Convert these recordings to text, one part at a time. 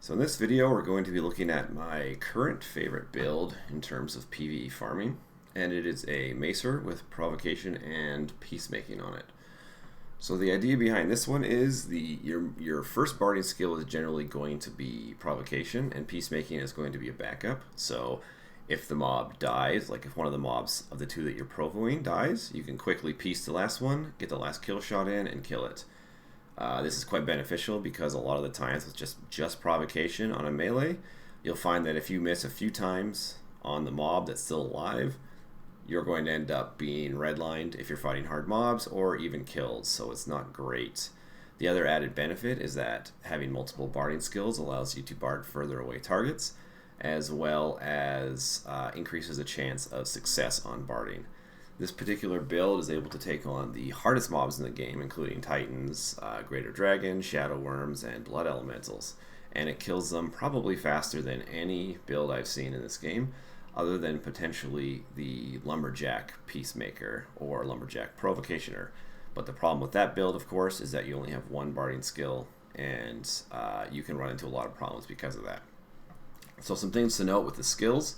So in this video we're going to be looking at my current favorite build in terms of PVE farming, and it is a Macer with Provocation and Peacemaking on it. So the idea behind this one is your first barding skill is generally going to be Provocation, and Peacemaking is going to be a backup. So if the mob dies, like if one of the mobs of the two that you're provoing dies, you can quickly piece the last one, get the last kill shot in, and kill it. This is quite beneficial because a lot of the times with just Provocation on a melee, you'll find that if you miss a few times on the mob that's still alive, you're going to end up being redlined if you're fighting hard mobs or even killed, so it's not great. The other added benefit is that having multiple barding skills allows you to bard further away targets, as well as increases the chance of success on barding. This particular build is able to take on the hardest mobs in the game, including Titans, Greater Dragon, Shadow Worms, and Blood Elementals, and it kills them probably faster than any build I've seen in this game, other than potentially the Lumberjack Peacemaker or Lumberjack Provocationer. But the problem with that build, of course, is that you only have one barding skill, and you can run into a lot of problems because of that. So some things to note with the skills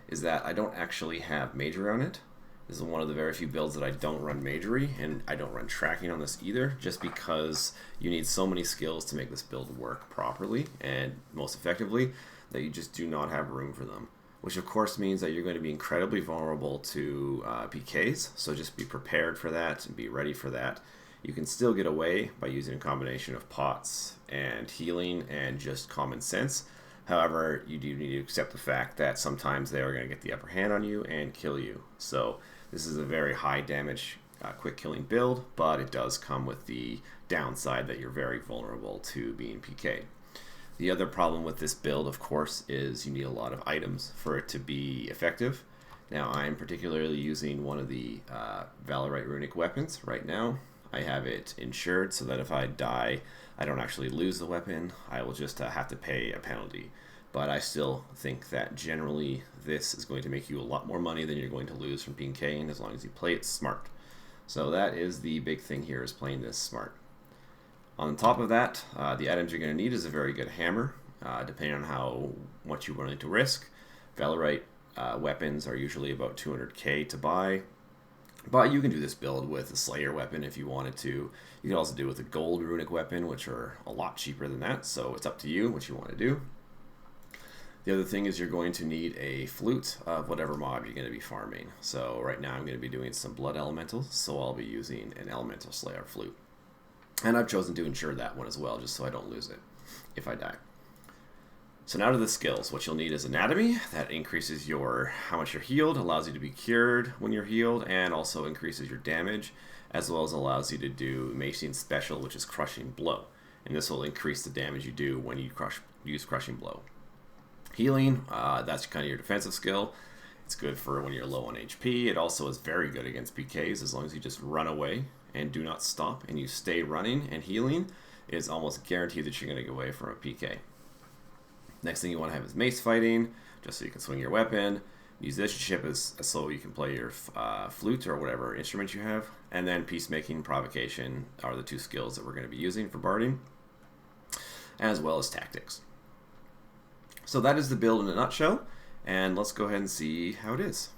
is that I don't actually have Major on it. This is one of the very few builds that I don't run Majory, and I don't run tracking on this either, just because you need so many skills to make this build work properly and most effectively that you just do not have room for them. Which of course means that you're going to be incredibly vulnerable to PKs, so just be prepared for that and be ready for that. You can still get away by using a combination of pots and healing and just common sense. However, you do need to accept the fact that sometimes they are going to get the upper hand on you and kill you. So this is a very high damage, quick killing build, but it does come with the downside that you're very vulnerable to being PK'd. The other problem with this build, of course, is you need a lot of items for it to be effective. Now, I'm particularly using one of the Valorite Runic weapons right now. I have it insured so that if I die, I don't actually lose the weapon. I will just have to pay a penalty. But I still think that generally this is going to make you a lot more money than you're going to lose from PKing as long as you play it smart. So that is the big thing here, is playing this smart. On top of that, the items you're going to need is a very good hammer, depending on how much you're willing to risk. Valorite weapons are usually about 200k to buy, but you can do this build with a Slayer weapon if you wanted to. You can also do it with a gold runic weapon, which are a lot cheaper than that, so it's up to you what you want to do. The other thing is you're going to need a flute of whatever mob you're going to be farming. So right now I'm going to be doing some Blood Elementals, so I'll be using an Elemental Slayer flute. And I've chosen to insure that one as well, just so I don't lose it if I die. So now to the skills. What you'll need is Anatomy. That increases how much you're healed, allows you to be cured when you're healed, and also increases your damage, as well as allows you to do Macing Special, which is Crushing Blow. And this will increase the damage you do when you use Crushing Blow. Healing, that's kind of your defensive skill. It's good for when you're low on HP. It also is very good against PKs as long as you just run away and do not stop and you stay running and healing. It is almost guaranteed that you're going to get away from a PK. Next thing you want to have is Mace Fighting, just so you can swing your weapon. Musicianship is so you can play your flute or whatever instrument you have. And then Peacemaking, Provocation are the two skills that we're going to be using for barding, as well as Tactics. So that is the build in a nutshell, and let's go ahead and see how it is.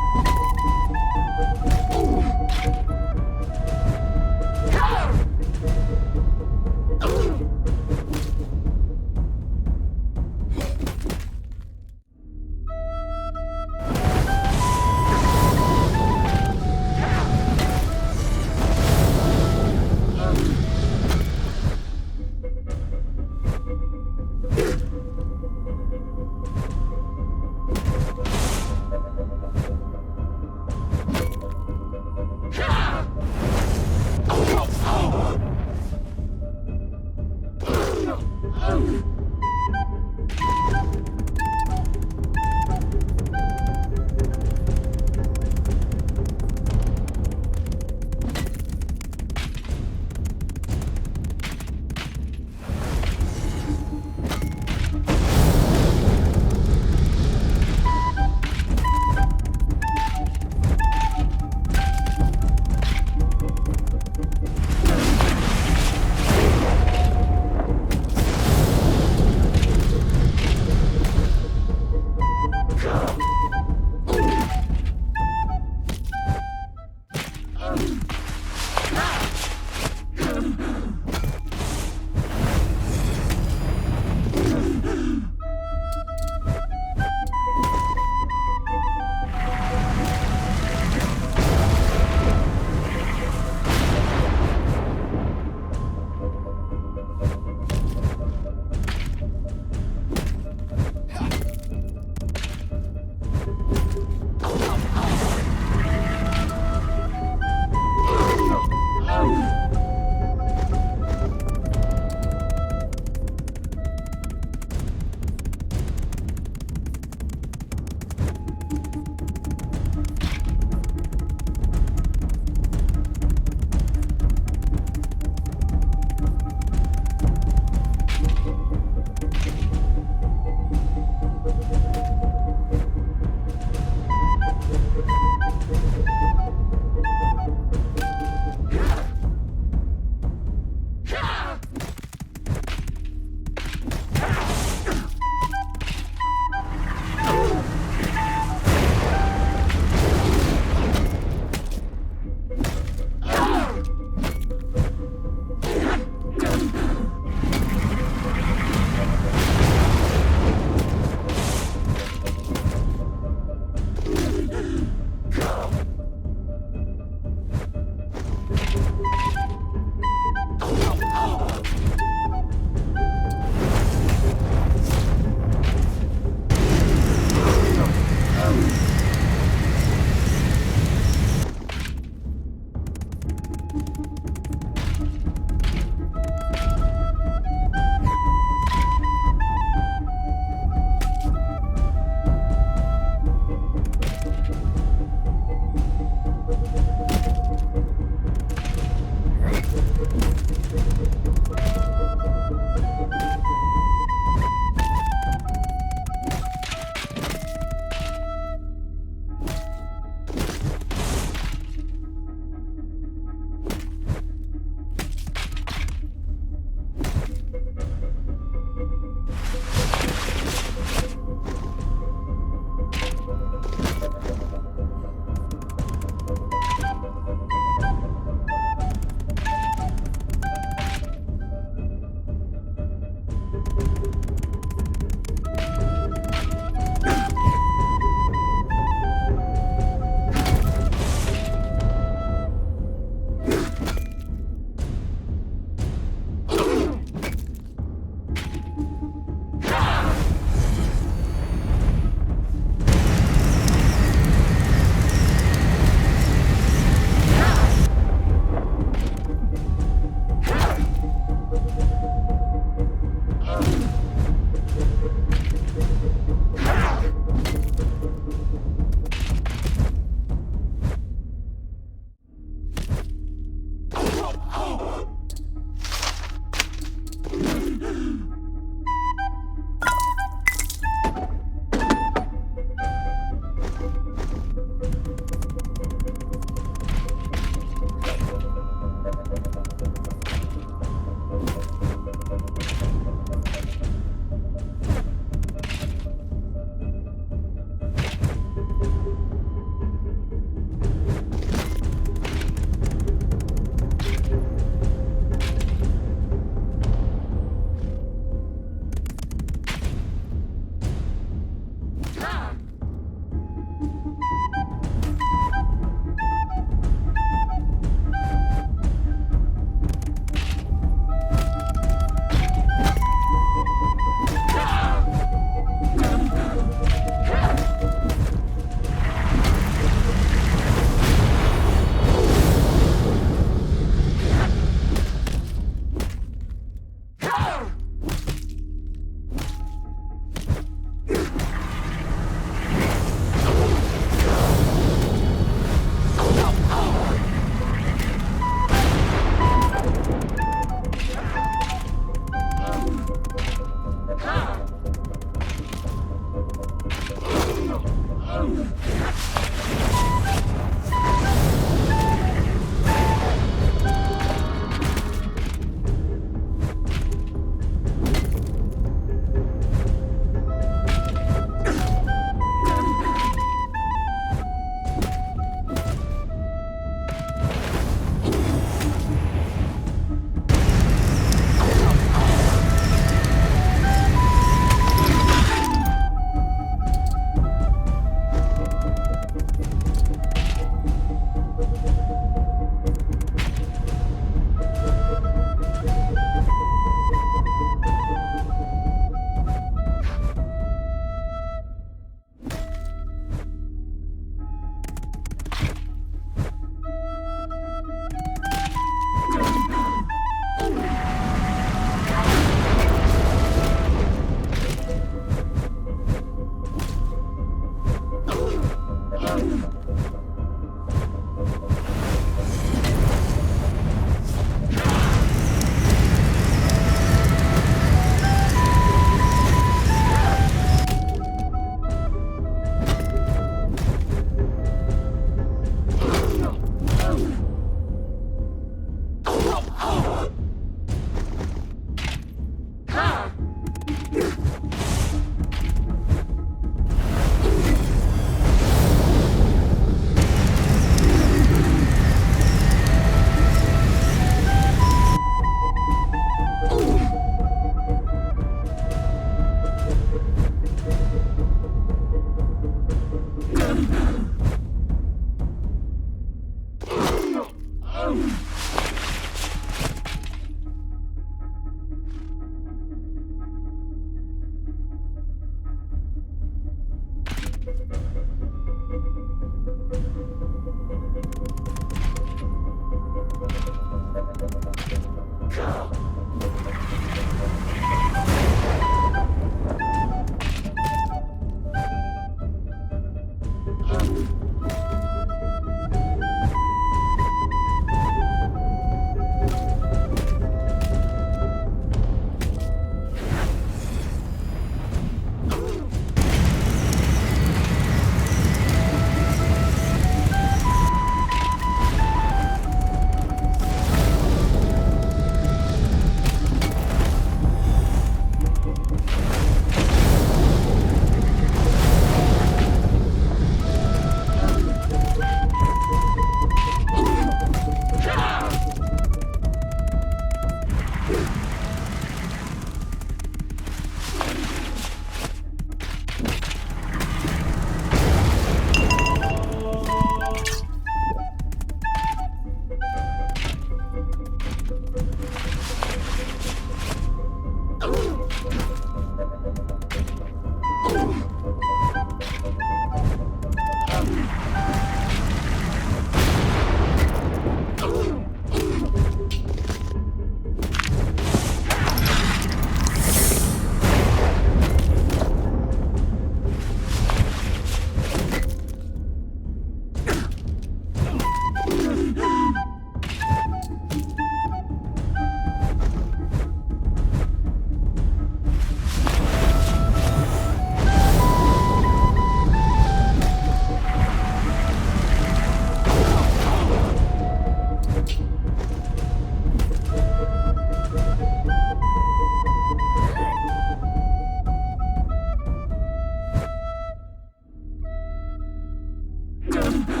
Done.